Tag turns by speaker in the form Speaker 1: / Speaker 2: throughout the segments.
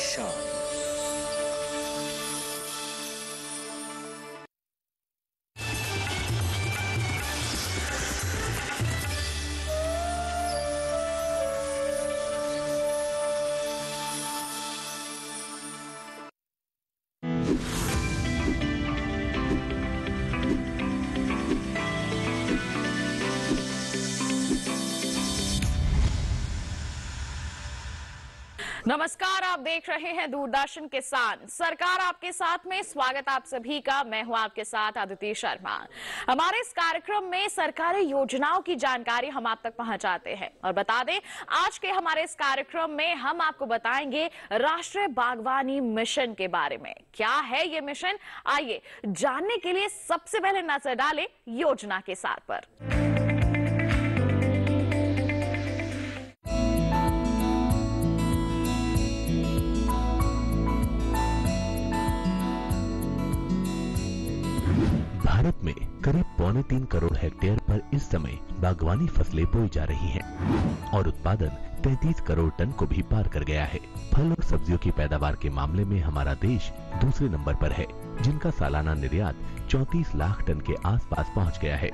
Speaker 1: शान।
Speaker 2: नमस्कार, आप देख रहे हैं दूरदर्शन किसान। सरकार आपके साथ में स्वागत आप सभी का। मैं हूं आपके साथ आदित्य शर्मा। हमारे इस कार्यक्रम में सरकारी योजनाओं की जानकारी हम आप तक पहुंचाते हैं और बता दें, आज के हमारे इस कार्यक्रम में हम आपको बताएंगे राष्ट्रीय बागवानी मिशन के बारे में। क्या है ये मिशन, आइए जानने के लिए सबसे पहले नजर डालें योजना के सार पर।
Speaker 3: भारत में करीब 3.25 करोड़ हेक्टेयर पर इस समय बागवानी फसलें बोई जा रही हैं और उत्पादन 33 करोड़ टन को भी पार कर गया है। फल और सब्जियों की पैदावार के मामले में हमारा देश दूसरे नंबर पर है, जिनका सालाना निर्यात 34 लाख टन के आसपास पहुंच गया है।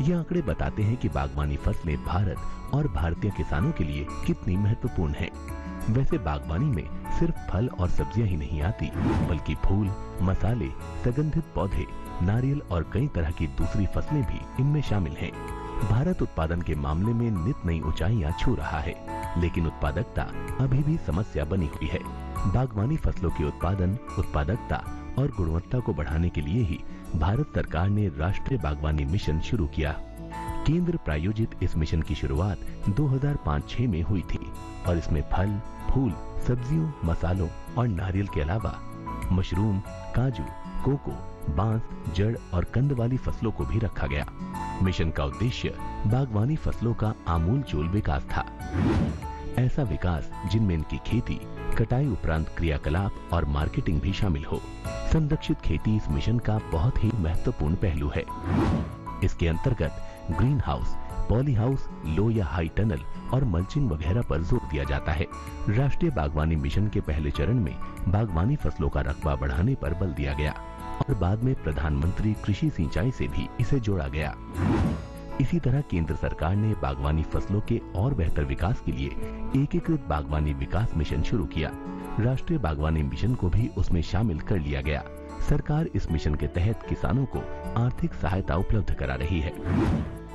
Speaker 3: ये आंकड़े बताते हैं कि बागवानी फसलें भारत और भारतीय किसानों के लिए कितनी महत्वपूर्ण हैं। वैसे बागवानी में सिर्फ फल और सब्जियां ही नहीं आती, बल्कि फूल, मसाले, सुगंधित पौधे, नारियल और कई तरह की दूसरी फसलें भी इनमें शामिल हैं। भारत उत्पादन के मामले में नित नई ऊंचाइयां छू रहा है, लेकिन उत्पादकता अभी भी समस्या बनी हुई है। बागवानी फसलों के उत्पादन, उत्पादकता और गुणवत्ता को बढ़ाने के लिए ही भारत सरकार ने राष्ट्रीय बागवानी मिशन शुरू किया। केंद्र प्रायोजित इस मिशन की शुरुआत 2005-06 में हुई थी और इसमें फल, फूल, सब्जियों, मसालों और नारियल के अलावा मशरूम, काजू, कोको, बांस, जड़ और कंद वाली फसलों को भी रखा गया। मिशन का उद्देश्य बागवानी फसलों का आमूल-चूल विकास था। ऐसा विकास जिनमें इनकी खेती, कटाई उपरांत क्रियाकलाप और मार्केटिंग भी शामिल हो। संरक्षित खेती इस मिशन का बहुत ही महत्वपूर्ण पहलू है। इसके अंतर्गत ग्रीन हाउस, पॉली हाउस, लो या हाई टनल और मल्चिंग वगैरह पर जोर दिया जाता है। राष्ट्रीय बागवानी मिशन के पहले चरण में बागवानी फसलों का रकबा बढ़ाने पर बल दिया गया और बाद में प्रधानमंत्री कृषि सिंचाई से भी इसे जोड़ा गया। इसी तरह केंद्र सरकार ने बागवानी फसलों के और बेहतर विकास के लिए एकीकृत बागवानी विकास मिशन शुरू किया। राष्ट्रीय बागवानी मिशन को भी उसमें शामिल कर लिया गया। सरकार इस मिशन के तहत किसानों को आर्थिक सहायता उपलब्ध करा रही है।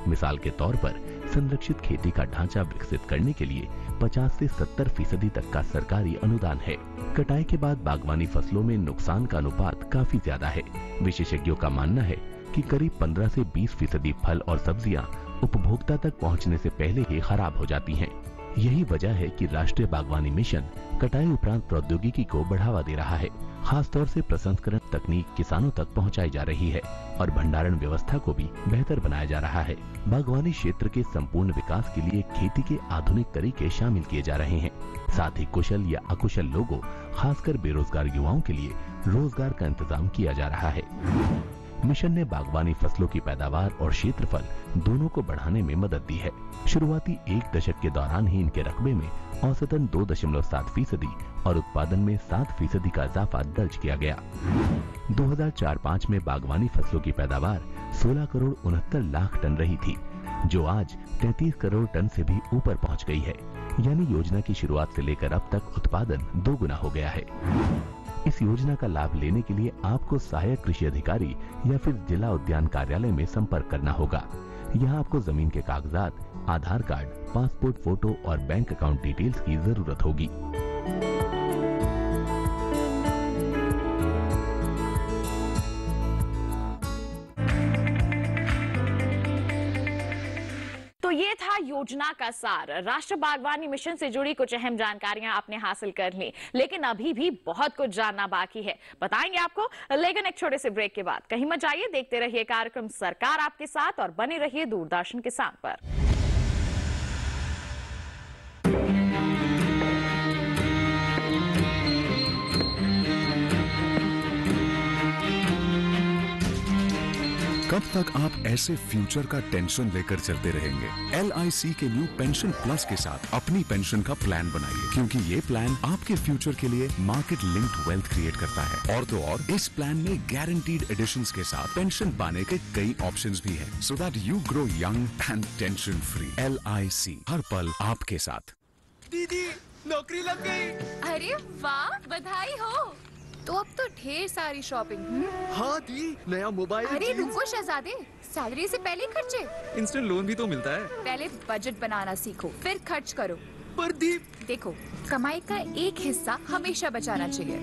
Speaker 3: मिसाल के तौर पर संरक्षित खेती का ढांचा विकसित करने के लिए 50 से 70% तक का सरकारी अनुदान है। कटाई के बाद बागवानी फसलों में नुकसान का अनुपात काफी ज्यादा है। विशेषज्ञों का मानना है कि करीब 15 से 20% फल और सब्जियां उपभोक्ता तक पहुंचने से पहले ही खराब हो जाती हैं। यही वजह है कि राष्ट्रीय बागवानी मिशन कटाई उपरांत प्रौद्योगिकी को बढ़ावा दे रहा है। खासतौर से प्रसंस्करण तकनीक किसानों तक पहुंचाई जा रही है और भंडारण व्यवस्था को भी बेहतर बनाया जा रहा है। बागवानी क्षेत्र के संपूर्ण विकास के लिए खेती के आधुनिक तरीके शामिल किए जा रहे हैं। साथ ही कुशल या अकुशल लोगों, खासकर बेरोजगार युवाओं के लिए रोजगार का इंतजाम किया जा रहा है। मिशन ने बागवानी फसलों की पैदावार और क्षेत्रफल दोनों को बढ़ाने में मदद दी है। शुरुआती 1 दशक के दौरान ही इनके रकबे में औसतन 2.7% और उत्पादन में 7% का इजाफा दर्ज किया गया। 2004-05 में बागवानी फसलों की पैदावार 16 करोड़ 69 लाख टन रही थी, जो आज 33 करोड़ टन से भी ऊपर पहुंच गई है। यानी योजना की शुरुआत से लेकर अब तक उत्पादन 2 गुना हो गया है। इस योजना का लाभ लेने के लिए आपको सहायक कृषि अधिकारी या फिर जिला उद्यान कार्यालय में संपर्क करना होगा। यहाँ आपको जमीन के कागजात, आधार कार्ड, पासपोर्ट फोटो और बैंक अकाउंट डिटेल्स की जरूरत होगी।
Speaker 2: तो ये था योजना का सार। राष्ट्रीय बागवानी मिशन से जुड़ी कुछ अहम जानकारियां आपने हासिल कर ली, लेकिन अभी भी बहुत कुछ जानना बाकी है। बताएंगे आपको, लेकिन एक छोटे से ब्रेक के बाद। कहीं मत जाइए, देखते रहिए कार्यक्रम सरकार आपके साथ और बने रहिए दूरदर्शन किसान पर।
Speaker 1: कब तक आप ऐसे फ्यूचर का टेंशन लेकर चलते रहेंगे? LIC के न्यू पेंशन प्लस के साथ अपनी पेंशन का प्लान बनाइए, क्योंकि ये प्लान आपके फ्यूचर के लिए मार्केट लिंक्ड वेल्थ क्रिएट करता है। और तो और इस प्लान में गारंटीड एडिशंस के साथ पेंशन पाने के कई ऑप्शंस भी हैं, so that you grow young and tension free. LIC, हर पल आपके साथ।
Speaker 4: दीदी, नौकरी लग गई।
Speaker 5: अरे वाह, बधाई हो। तो अब तो ढेर सारी शॉपिंग।
Speaker 4: हाँ दी, नया मोबाइल।
Speaker 5: अरे रुको शहजादे, सैलरी से पहले खर्चे।
Speaker 4: इंस्टेंट लोन भी तो मिलता है।
Speaker 5: पहले बजट बनाना सीखो, फिर खर्च करो।
Speaker 4: पर दी,
Speaker 5: देखो, कमाई का एक हिस्सा हमेशा बचाना चाहिए,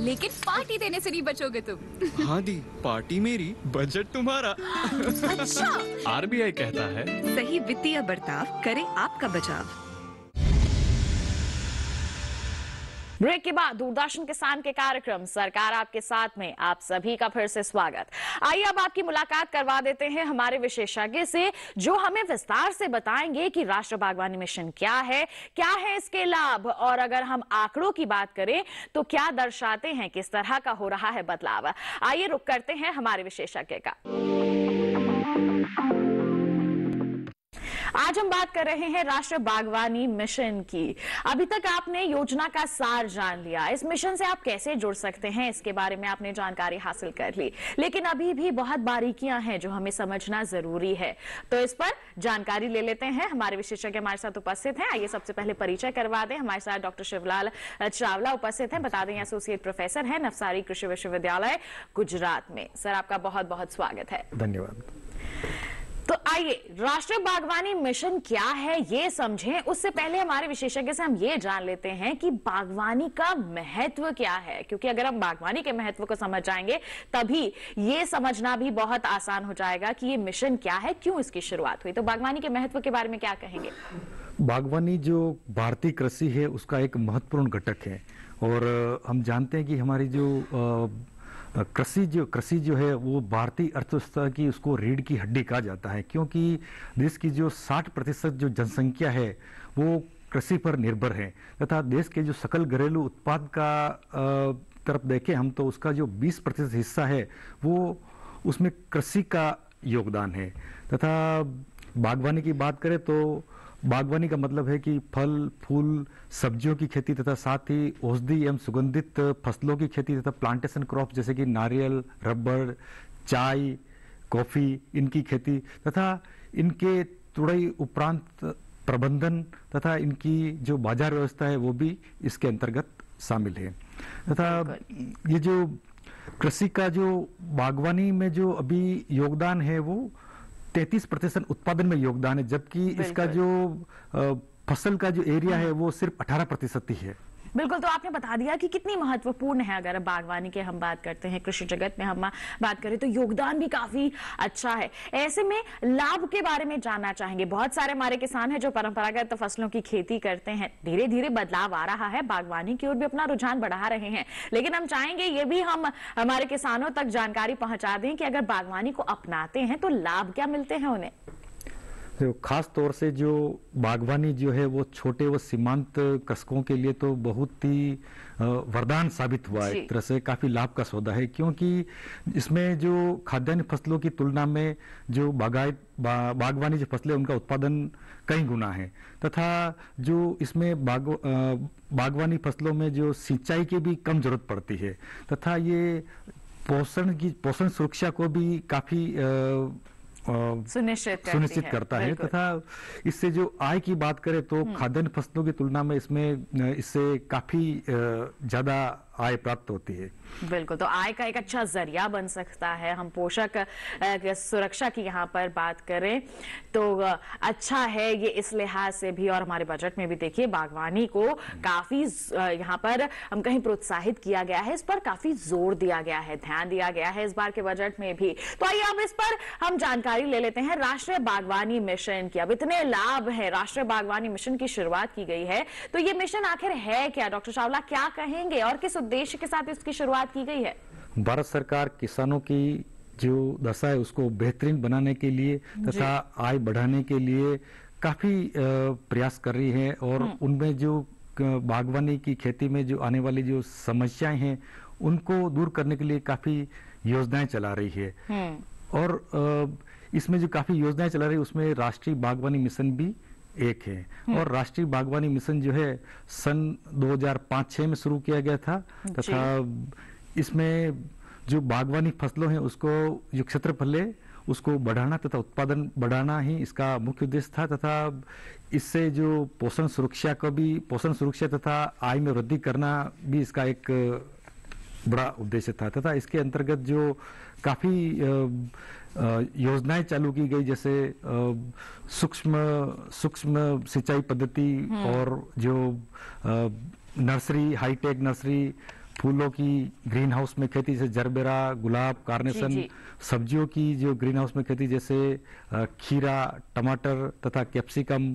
Speaker 5: लेकिन पार्टी देने से नहीं बचोगे तुम।
Speaker 4: हाँ दी, पार्टी मेरी, बजट तुम्हारा।
Speaker 5: अच्छा।
Speaker 4: RBI कहता है,
Speaker 6: सही वित्तीय बर्ताव करे आपका बचाव।
Speaker 2: ब्रेक के बाद दूरदर्शन किसान के कार्यक्रम सरकार आपके साथ में आप सभी का फिर से स्वागत। आइए अब आपकी मुलाकात करवा देते हैं हमारे विशेषज्ञ से, जो हमें विस्तार से बताएंगे कि राष्ट्रीय बागवानी मिशन क्या है इसके लाभ, और अगर हम आंकड़ों की बात करें तो क्या दर्शाते हैं, किस तरह का हो रहा है बदलाव। आइए रुक करते हैं हमारे विशेषज्ञ का। आज हम बात कर रहे हैं राष्ट्रीय बागवानी मिशन की। अभी तक आपने योजना का सार जान लिया, इस मिशन से आप कैसे जुड़ सकते हैं इसके बारे में आपने जानकारी हासिल कर ली, लेकिन अभी भी बहुत बारीकियां हैं जो हमें समझना जरूरी है। तो इस पर जानकारी ले लेते हैं, हमारे विशेषज्ञ हमारे साथ उपस्थित हैं। आइए सबसे पहले परिचय करवा दें। हमारे साथ डॉक्टर शिवलाल चावला उपस्थित हैं, बता दें एसोसिएट प्रोफेसर हैं नवसारी कृषि विश्वविद्यालय गुजरात में। सर, आपका बहुत बहुत स्वागत है।
Speaker 7: धन्यवाद।
Speaker 2: तो आइए राष्ट्रीय बागवानी मिशन क्या है ये समझें। उससे पहले हमारे विशेषज्ञ से हम ये जान लेते हैं कि बागवानी का महत्व क्या है, क्योंकि अगर हम बागवानी के महत्व को समझ जाएंगे तभी ये समझना भी बहुत आसान हो जाएगा कि ये मिशन क्या है, क्यों इसकी शुरुआत हुई। तो बागवानी के महत्व के बारे में क्या कहेंगे?
Speaker 7: बागवानी जो भारतीय कृषि है उसका एक महत्वपूर्ण घटक है, और हम जानते हैं कि हमारी जो कृषि जो है वो भारतीय अर्थव्यवस्था की उसको रीढ़ की हड्डी कहा जाता है, क्योंकि देश की जो 60% जो जनसंख्या है वो कृषि पर निर्भर है, तथा देश के जो सकल घरेलू उत्पाद का तरफ देखें हम तो उसका जो 20% हिस्सा है वो उसमें कृषि का योगदान है। तथा बागवानी की बात करें तो बागवानी का मतलब है कि फल फूल सब्जियों की खेती तथा साथ ही औषधि एवं सुगंधित फसलों की खेती तथा प्लांटेशन क्रॉप जैसे कि नारियल, रबर, चाय, कॉफी, इनकी खेती तथा इनके तुड़ाई उपरांत प्रबंधन तथा इनकी जो बाजार व्यवस्था है वो भी इसके अंतर्गत शामिल है। तथा ये जो कृषि का जो बागवानी में जो अभी योगदान है वो 33% उत्पादन में योगदान है, जबकि इसका जो फसल का जो एरिया है वो सिर्फ 18% ही है।
Speaker 2: बिल्कुल, तो आपने बता दिया कि कितनी महत्वपूर्ण है। अगर बागवानी के हम बात करते हैं, कृषि जगत में हम बात करें तो योगदान भी काफी अच्छा है। ऐसे में लाभ के बारे में जानना चाहेंगे। बहुत सारे हमारे किसान हैं जो परंपरागत फसलों की खेती करते हैं, धीरे धीरे बदलाव आ रहा है, बागवानी की ओर भी अपना रुझान बढ़ा रहे हैं, लेकिन हम चाहेंगे ये भी हम हमारे किसानों तक जानकारी पहुंचा दें कि अगर बागवानी को अपनाते हैं तो लाभ क्या मिलते हैं उन्हें।
Speaker 7: तो खास तौर से जो बागवानी जो है वो छोटे व सीमांत कृषकों के लिए तो बहुत ही वरदान साबित हुआ है, एक तरह से काफी लाभ का सौदा है, क्योंकि इसमें जो खाद्यान्न फसलों की तुलना में जो बागवानी जो फसलें उनका उत्पादन कई गुना है, तथा जो इसमें बागवानी फसलों में जो सिंचाई की भी कम जरूरत पड़ती है, तथा ये पोषण सुरक्षा को भी काफी सुनिश्चित करता है। तथा इससे जो आय की बात करें तो खाद्यान्न फसलों की तुलना में इससे काफी ज्यादा आय प्राप्त होती है।
Speaker 2: बिल्कुल, तो आय का एक अच्छा जरिया बन सकता है। हम पोषक सुरक्षा की यहाँ पर बात करें तो अच्छा है ये इस लिहाज से भी, और हमारे बजट में भी देखिए बागवानी को काफी यहाँ पर हम कहीं प्रोत्साहित किया गया है, इस पर काफी जोर दिया गया है, ध्यान दिया गया है इस बार के बजट में भी। तो आइए अब इस पर हम जानकारी ले लेते हैं राष्ट्रीय बागवानी मिशन की। अब इतने लाभ है, राष्ट्रीय बागवानी मिशन की शुरुआत की गई है, तो ये मिशन आखिर है क्या? डॉक्टर चावला क्या कहेंगे और किस उद्देश्य के साथ इसकी शुरुआत की गई है?
Speaker 7: भारत सरकार किसानों की जो दशा है उसको बेहतरीन बनाने के लिए तथा आय बढ़ाने के लिए काफी प्रयास कर रही है, और उनमें जो बागवानी की खेती में जो आने वाली जो समस्याएं हैं उनको दूर करने के लिए काफी योजनाएं चला रही है। और इसमें जो काफी योजनाएं चला रही है उसमें राष्ट्रीय बागवानी मिशन भी एक है। और राष्ट्रीय बागवानी मिशन जो है सन 2005-6 में शुरू किया गया था, तथा इसमें जो बागवानी फसलों हैं उसको जो क्षेत्रफल है उसको बढ़ाना तथा उत्पादन बढ़ाना ही इसका मुख्य उद्देश्य था, तथा इससे जो पोषण सुरक्षा तथा आय में वृद्धि करना भी इसका एक बड़ा उद्देश्य था। तथा इसके अंतर्गत जो काफी योजनाएं चालू की गई, जैसे सूक्ष्म सिंचाई पद्धति और जो नर्सरी, हाईटेक नर्सरी, फूलों की ग्रीन हाउस में खेती जैसे जरबेरा, गुलाब, कार्नेशन, सब्जियों की जो ग्रीन हाउस में खेती जैसे खीरा, टमाटर तथा कैप्सिकम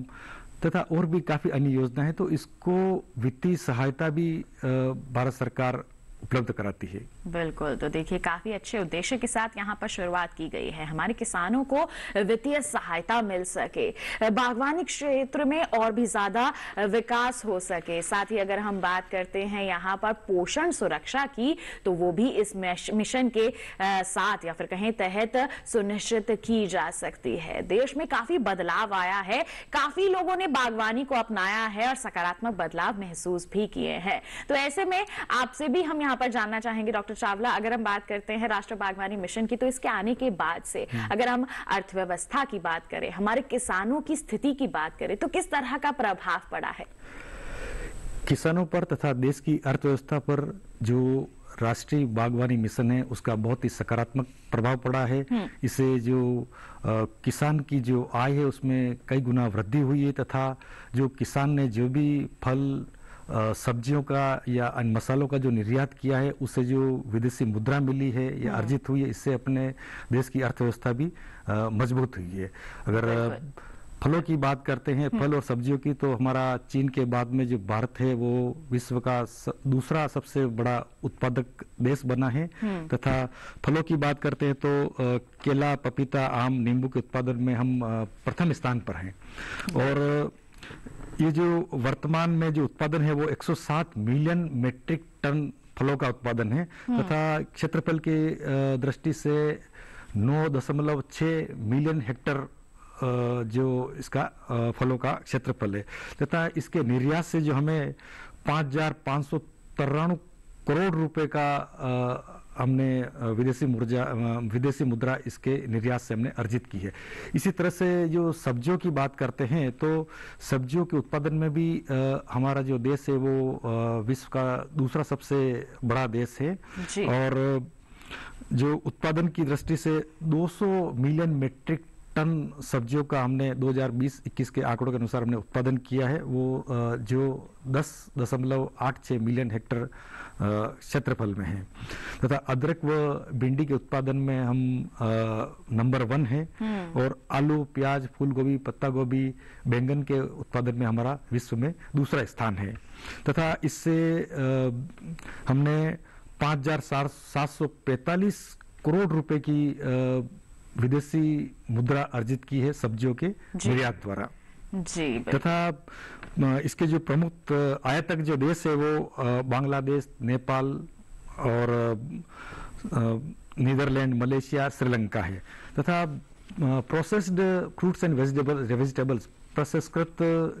Speaker 7: तथा और भी काफी अन्य योजना है। तो इसको वित्तीय सहायता भी भारत सरकार उपलब्ध कराती है।
Speaker 2: बिल्कुल, तो देखिए काफी अच्छे उद्देश्य के साथ यहाँ पर शुरुआत की गई है, हमारे किसानों को वित्तीय सहायता मिल सके, बागवानी क्षेत्र में और भी ज्यादा विकास हो सके। साथ ही अगर हम बात करते हैं यहाँ पर पोषण सुरक्षा की, तो वो भी इस मिशन के साथ या फिर कहें तहत सुनिश्चित की जा सकती है। देश में काफी बदलाव आया है, काफी लोगों ने बागवानी को अपनाया है और सकारात्मक बदलाव महसूस भी किए हैं। तो ऐसे में आपसे भी हम यहाँ पर जानना चाहेंगे डॉक्टर चावला, अगर हम बात करते हैं राष्ट्रीय बागवानी मिशन की, तो इसके आने के बाद से अगर हम अर्थव्यवस्था की बात करें, हमारे किसानों की स्थिति की बात करें, तो किस तरह का प्रभाव पड़ा है?
Speaker 7: किसानों पर तथा देश की अर्थव्यवस्था पर जो राष्ट्रीय बागवानी मिशन है उसका बहुत ही सकारात्मक प्रभाव पड़ा है। इससे जो किसान की जो आय है उसमें कई गुना वृद्धि हुई है, तथा जो किसान ने जो भी फल, सब्जियों का या अन्य मसालों का जो निर्यात किया है उससे जो विदेशी मुद्रा मिली है या अर्जित हुई है, इससे अपने देश की अर्थव्यवस्था भी मजबूत हुई है। अगर फलों की बात करते हैं, फल और सब्जियों की, तो हमारा चीन के बाद में जो भारत है वो विश्व का दूसरा सबसे बड़ा उत्पादक देश बना है। तथा फलों की बात करते हैं तो केला, पपीता, आम, नींबू के उत्पादन में हम प्रथम स्थान पर हैं। और ये जो वर्तमान में जो उत्पादन है वो 107 मिलियन मीट्रिक टन फलों का उत्पादन है, तथा क्षेत्रफल के दृष्टि से 9.6 मिलियन हेक्टेयर जो इसका फलों का क्षेत्रफल है। तथा इसके निर्यात से जो हमें 5,593 करोड़ रुपए का हमने विदेशी मुद्रा इसके निर्यात से हमने अर्जित की है। इसी तरह से जो सब्जियों की बात करते हैं तो सब्जियों के उत्पादन में भी हमारा जो देश है वो विश्व का दूसरा सबसे बड़ा देश है। और जो उत्पादन की दृष्टि से 200 मिलियन मीट्रिक टन सब्जियों का हमने 2020-21 के आंकड़ों के अनुसार हमने उत्पादन किया है, वो जो 10.86 मिलियन हेक्टेयर क्षेत्रफल में है। तथा अदरक व भिंडी के उत्पादन में हम नंबर 1 है। और आलू, प्याज, फूल गोभी, पत्ता गोभी, बैंगन के उत्पादन में हमारा विश्व में दूसरा स्थान है। तथा इससे हमने 5,745 करोड़ रुपए की विदेशी मुद्रा अर्जित की है सब्जियों के निर्यात द्वारा। तथा इसके जो प्रमुख आयातक जो देश है वो बांग्लादेश, नेपाल और नीदरलैंड, मलेशिया, श्रीलंका है। तथा प्रोसेस्ड फ्रूट्स एंड वेजिटेबल्स, प्रसंस्कृत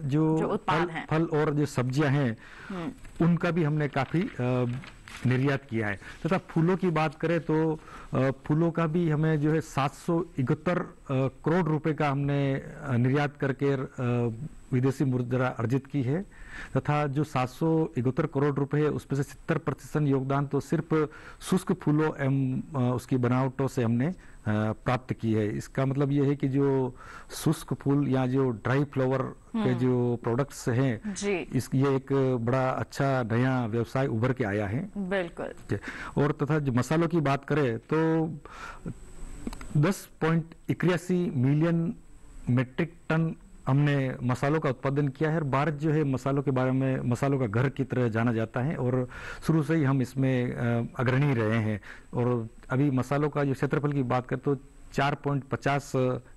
Speaker 7: जो फल और जो सब्जियां हैं उनका भी हमने काफी निर्यात किया है। तथा फूलों की बात करें तो फूलों का भी हमें जो है 771 करोड़ रुपए का हमने निर्यात करके विदेशी मुद्रा अर्जित की है। तथा जो 771 करोड़ रुपए है उसमें से 70% योगदान तो सिर्फ शुष्क फूलों एवं उसकी बनावटों से हमने प्राप्त की है। इसका मतलब ये है कि जो शुष्क फूल या जो ड्राई फ्लावर के जो प्रोडक्ट्स हैं, ये एक बड़ा अच्छा नया व्यवसाय उभर के आया है।
Speaker 2: बिल्कुल।
Speaker 7: और तथा जो मसालों की बात करें तो 10.81 मिलियन मीट्रिक टन हमने मसालों का उत्पादन किया है। और भारत जो है मसालों के बारे में मसालों का घर की तरह जाना जाता है और शुरू से ही हम इसमें अग्रणी रहे हैं। और अभी मसालों का जो क्षेत्रफल की बात करें तो 4.50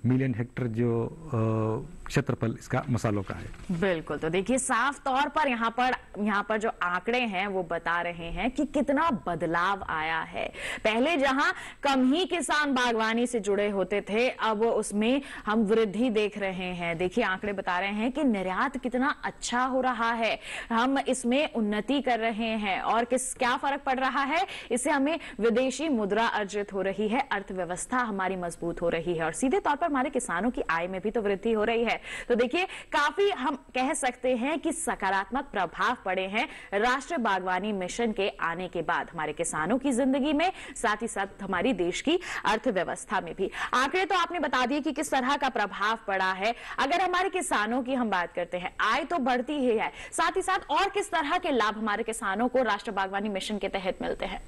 Speaker 7: मिलियन हेक्टेयर जो क्षेत्रफल इसका मसालों का है।
Speaker 2: बिल्कुल, तो देखिए साफ तौर पर यहाँ पर जो आंकड़े हैं वो बता रहे हैं कि कितना बदलाव आया है। पहले जहां कम ही किसान बागवानी से जुड़े होते थे, अब उसमें हम वृद्धि देख रहे हैं। देखिए आंकड़े बता रहे हैं कि निर्यात कितना अच्छा हो रहा है, हम इसमें उन्नति कर रहे हैं और क्या फर्क पड़ रहा है, इससे हमें विदेशी मुद्रा अर्जित हो रही है, अर्थव्यवस्था हमारी मजबूत हो रही है और सीधे तौर पर हमारे किसानों की आय में भी तो वृद्धि हो रही है। तो देखिए काफी हम कह सकते हैं कि सकारात्मक प्रभाव पड़े हैं राष्ट्रीय बागवानी मिशन के आने के बाद हमारे किसानों की जिंदगी में, साथ ही साथ हमारी देश की अर्थव्यवस्था में भी। आंकड़े तो आपने बता दिए कि किस तरह का प्रभाव पड़ा है। अगर हमारे किसानों की हम बात करते हैं, आय तो बढ़ती ही है, साथ ही साथ और किस तरह के लाभ हमारे किसानों को राष्ट्रीय बागवानी मिशन के तहत मिलते हैं?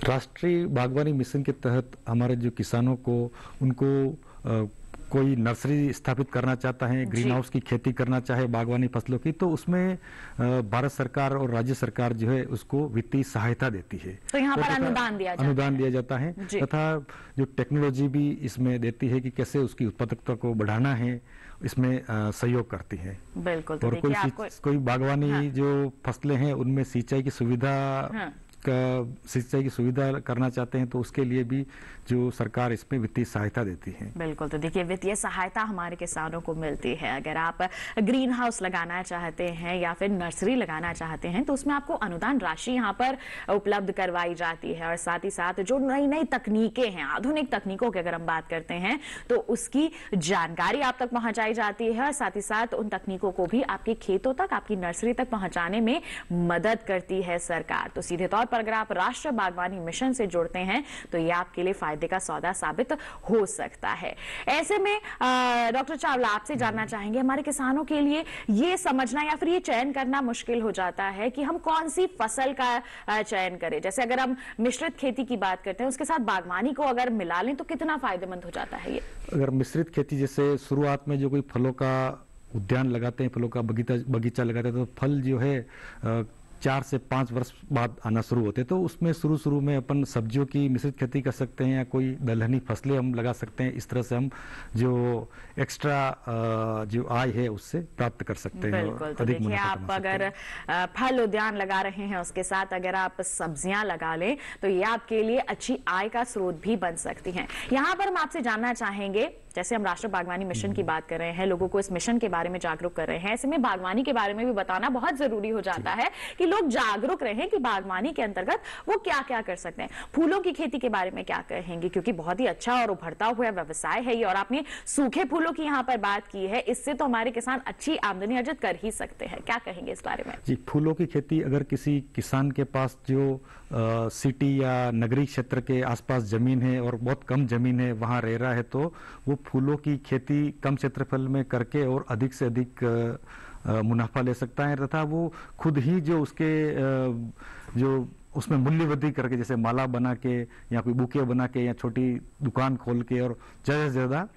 Speaker 7: राष्ट्रीय बागवानी मिशन के तहत हमारे जो किसानों को, उनको कोई नर्सरी स्थापित करना चाहता है, ग्रीन हाउस की खेती करना चाहे बागवानी फसलों की, तो उसमें भारत सरकार और राज्य सरकार जो है उसको वित्तीय सहायता देती है।
Speaker 2: तो यहाँ पर अनुदान दिया
Speaker 7: जाता है तथा जो टेक्नोलॉजी भी इसमें देती है कि कैसे उसकी उत्पादकता को बढ़ाना है, इसमें सहयोग करती है।
Speaker 2: बिल्कुल।
Speaker 7: और कोई बागवानी जो फसलें हैं उनमें सिंचाई की सुविधा करना चाहते हैं तो उसके लिए भी जो सरकार इसमें वित्तीय सहायता देती है।
Speaker 2: बिल्कुल, तो देखिए वित्तीय सहायता हमारे किसानों को मिलती है। अगर आप ग्रीन हाउस लगाना चाहते हैं या फिर नर्सरी लगाना चाहते हैं तो उसमें आपको अनुदान राशि यहाँ पर उपलब्ध करवाई जाती है और साथ ही साथ जो नई नई तकनीकें हैं, आधुनिक तकनीकों की अगर हम बात करते हैं तो उसकी जानकारी आप तक पहुंचाई जाती है और साथ ही साथ उन तकनीकों को भी आपके खेतों तक, आपकी नर्सरी तक पहुंचाने में मदद करती है सरकार। तो सीधे तौर पर अगर आप राष्ट्रीय बागवानी मिशन से जुड़ते हैं तो ये आपके लिए फायदे का सौदा साबित हो सकता है। ऐसे में डॉक्टर चावला, आपसे जानना चाहेंगे, हमारे किसानों के लिए ये समझना या फिर ये चयन करना मुश्किल हो जाता है कि हम कौन सी फसल का चयन करें। जैसे अगर हम मिश्रित खेती की बात करते हैं, उसके साथ बागवानी को अगर मिला लें तो कितना फायदेमंद हो जाता है ये?
Speaker 7: अगर मिश्रित खेती, जैसे शुरुआत में जो कोई फलों का उद्यान लगाते हैं, फलों का बगीचा लगाते हैं, तो फल जो है 4 से 5 वर्ष बाद आना शुरू होते हैं, तो उसमें शुरू में अपन सब्जियों की मिश्रित खेती कर सकते हैं या कोई दलहनी फसलें हम लगा सकते हैं। इस तरह से हम जो एक्स्ट्रा जो आय है उससे प्राप्त कर सकते हैं।
Speaker 2: बिल्कुल, तो देखिए आप अगर फल उद्यान लगा रहे हैं, उसके साथ अगर आप सब्जियां लगा लें तो ये आपके लिए अच्छी आय का स्रोत भी बन सकती हैं। यहाँ पर हम आपसे जानना चाहेंगे, जैसे हम राष्ट्रीय बागवानी मिशन की बात कर रहे हैं, लोगों को इस मिशन के बारे में जागरूक कर रहे हैं, ऐसे में बागवानी के बारे में भी बताना बहुत जरूरी हो जाता है कि लोग जागरूक रहें कि बागवानी के अंतर्गत वो क्या क्या कर सकते हैं। फूलों की खेती के बारे में क्या कहेंगे, क्योंकि बहुत ही अच्छा और उभरता हुआ व्यवसाय है ये, और आपने सूखे फूलों की यहाँ पर बात की है, इससे तो हमारे किसान अच्छी आमदनी अर्जित कर ही सकते हैं। क्या कहेंगे इस बारे में?
Speaker 7: जी, फूलों की खेती अगर किसी किसान के पास जो सिटी या नगरीय क्षेत्र के आसपास जमीन है और बहुत कम जमीन है, वहां रह रहा है, तो वो फूलों की खेती कम क्षेत्रफल में करके और अधिक से अधिक मुनाफा ले सकता है तथा वो खुद ही जो उसके जो उसमें मूल्य वृद्धि करके, जैसे माला बना के या कोई बुके बना के या छोटी दुकान खोल के और ज्यादा से ज्यादा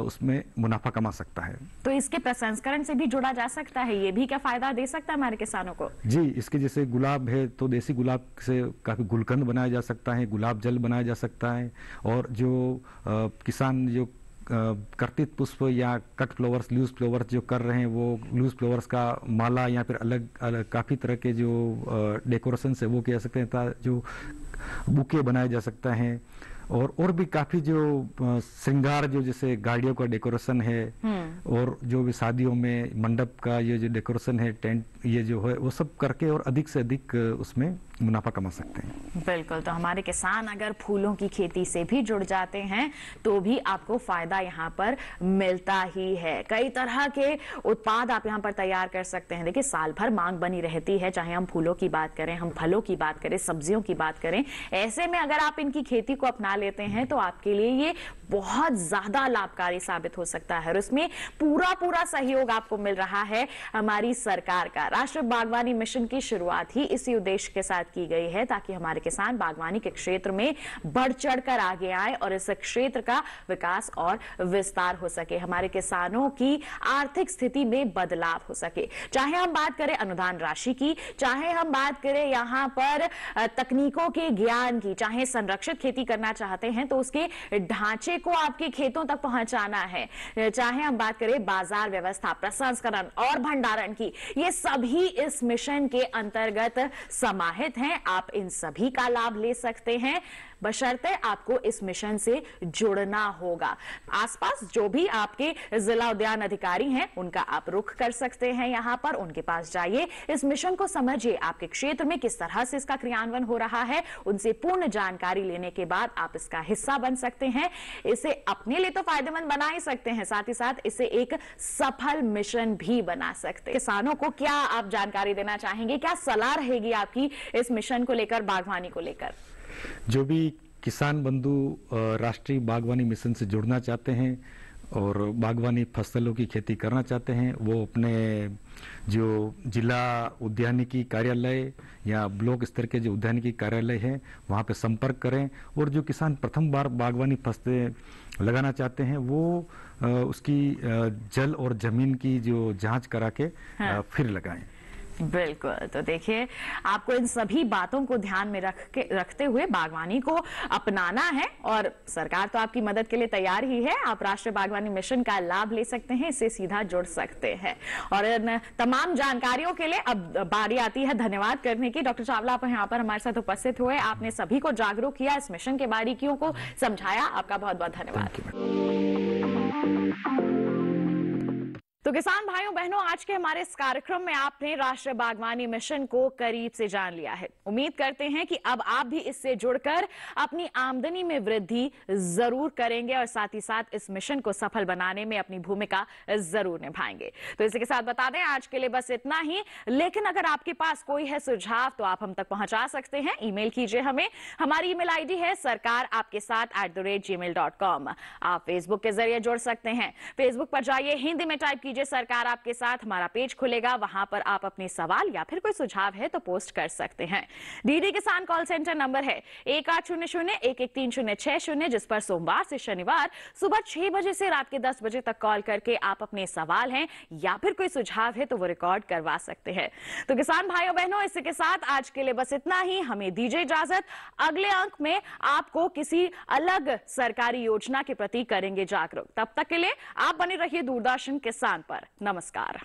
Speaker 7: उसमें मुनाफा कमा सकता है।
Speaker 2: तो इसके प्रसंस्करण से भी जुड़ा जा सकता है, ये भी क्या फायदा दे सकता है हमारे किसानों को?
Speaker 7: जी, इसके जैसे गुलाब है तो देसी गुलाब से काफी गुलकंद बनाया जा सकता है, गुलाब जल बनाया जा सकता है, और जो किसान जो कर्तित पुष्प या कट फ्लावर्स, लूज फ्लावर्स जो कर रहे हैं, वो लूज फ्लावर्स का माला या फिर अलग काफी तरह के जो डेकोरेशन है वो किया जा सकते हैं, जो बुके बनाए जा सकता है, और भी काफी जो श्रृंगार, जो जैसे गाड़ियों का डेकोरेशन है और जो भी शादियों में मंडप का ये जो डेकोरेशन है, टेंट, ये जो है वो सब करके और अधिक से अधिक उसमें मुनाफा कमा सकते हैं।
Speaker 2: बिल्कुल, तो हमारे किसान अगर फूलों की खेती से भी जुड़ जाते हैं तो भी आपको फायदा यहाँ पर मिलता ही है। कई तरह के उत्पाद आप यहाँ पर तैयार कर सकते हैं। देखिए साल भर मांग बनी रहती है, चाहे हम फूलों की बात करें, हम फलों की बात करें, सब्जियों की बात करें। ऐसे में अगर आप इनकी खेती को अपना लेते हैं तो आपके लिए ये बहुत ज्यादा लाभकारी साबित हो सकता है और उसमें पूरा सहयोग आपको मिल रहा है हमारी सरकार का। राष्ट्रीय बागवानी मिशन की शुरुआत ही इसी उद्देश्य के साथ शुरुआत की गई है ताकि हमारे किसान बागवानी के क्षेत्र में बढ़ चढ़कर आगे आए और इस क्षेत्र का विकास और विस्तार हो सके, हमारे किसानों की आर्थिक स्थिति में बदलाव हो सके। चाहे हम बात करें अनुदान राशि की, चाहे हम बात करें यहाँ पर तकनीकों के ज्ञान की, चाहे संरक्षित खेती करना चाहते हैं तो उसके ढांचे को आपके खेतों तक पहुंचाना है, चाहे हम बात करें बाजार व्यवस्था, प्रसंस्करण और भंडारण की, ये सभी इस मिशन के अंतर्गत समाहित हैं। आप इन सभी का लाभ ले सकते हैं, बशर्ते आपको इस मिशन से जुड़ना होगा। आसपास जो भी आपके जिला उद्यान अधिकारी हैं उनका आप रुख कर सकते हैं, यहां पर उनके पास जाइए, इस मिशन को समझिए, आपके क्षेत्र में किस तरह से इसका क्रियान्वयन हो रहा है, उनसे पूर्ण जानकारी लेने के बाद आप इसका हिस्सा बन सकते हैं। इसे अपने लिए तो फायदेमंद बना ही सकते हैं, साथ ही साथ इसे एक सफल मिशन भी बना सकते हैं। किसानों को क्या आप जानकारी देना चाहेंगे, क्या सलाह रहेगी आपकी इस मिशन को लेकर, बागवानी को लेकर?
Speaker 7: जो भी किसान बंधु राष्ट्रीय बागवानी मिशन से जुड़ना चाहते हैं और बागवानी फसलों की खेती करना चाहते हैं, वो अपने जो जिला उद्यानिकी कार्यालय या ब्लॉक स्तर के जो उद्यानिकी कार्यालय है वहाँ पे संपर्क करें, और जो किसान प्रथम बार बागवानी फसलें लगाना चाहते हैं वो उसकी जल और जमीन की जो जांच करा के फिर लगाएं।
Speaker 2: बिल्कुल, तो देखिए आपको इन सभी बातों को ध्यान में रखते हुए बागवानी को अपनाना है, और सरकार तो आपकी मदद के लिए तैयार ही है। आप राष्ट्रीय बागवानी मिशन का लाभ ले सकते हैं, इससे सीधा जुड़ सकते हैं। और इन तमाम जानकारियों के लिए अब बारी आती है धन्यवाद करने की। डॉक्टर चावला, आप यहाँ पर हमारे साथ उपस्थित हुए, आपने सभी को जागरूक किया, इस मिशन के बारीकियों को समझाया, आपका बहुत बहुत धन्यवाद। तो किसान भाइयों बहनों, आज के हमारे इस कार्यक्रम में आपने राष्ट्रीय बागवानी मिशन को करीब से जान लिया है। उम्मीद करते हैं कि अब आप भी इससे जुड़कर अपनी आमदनी में वृद्धि जरूर करेंगे और साथ ही साथ इस मिशन को सफल बनाने में अपनी भूमिका जरूर निभाएंगे। तो इसी के साथ बता दें आज के लिए बस इतना ही, लेकिन अगर आपके पास कोई है सुझाव तो आप हम तक पहुंचा सकते हैं। ईमेल कीजिए हमें, हमारी ईमेल आईडी है sarkaraapkesath@gmail.com। आप फेसबुक के जरिए जुड़ सकते हैं, फेसबुक पर जाइए, हिंदी में टाइप कीजिए सरकार आपके साथ, हमारा पेज खुलेगा, वहां पर आप अपने सवाल या फिर कोई सुझाव है तो पोस्ट कर सकते हैं। डीडी किसान कॉल सेंटर नंबर है 1800-113-060, जिस पर सोमवार से शनिवार सुबह 6 बजे से रात के 10 बजे तक कॉल करके आप अपने सवाल हैं या फिर कोई सुझाव है तो वो रिकॉर्ड करवा सकते हैं। तो किसान भाइयों बहनों, इसी के साथ आज के लिए बस इतना ही, हमें दीजिए इजाजत। अगले अंक में आपको किसी अलग सरकारी योजना के प्रति करेंगे जागरूक। तब तक के लिए आप बने रहिए दूरदर्शन किसान पर। नमस्कार।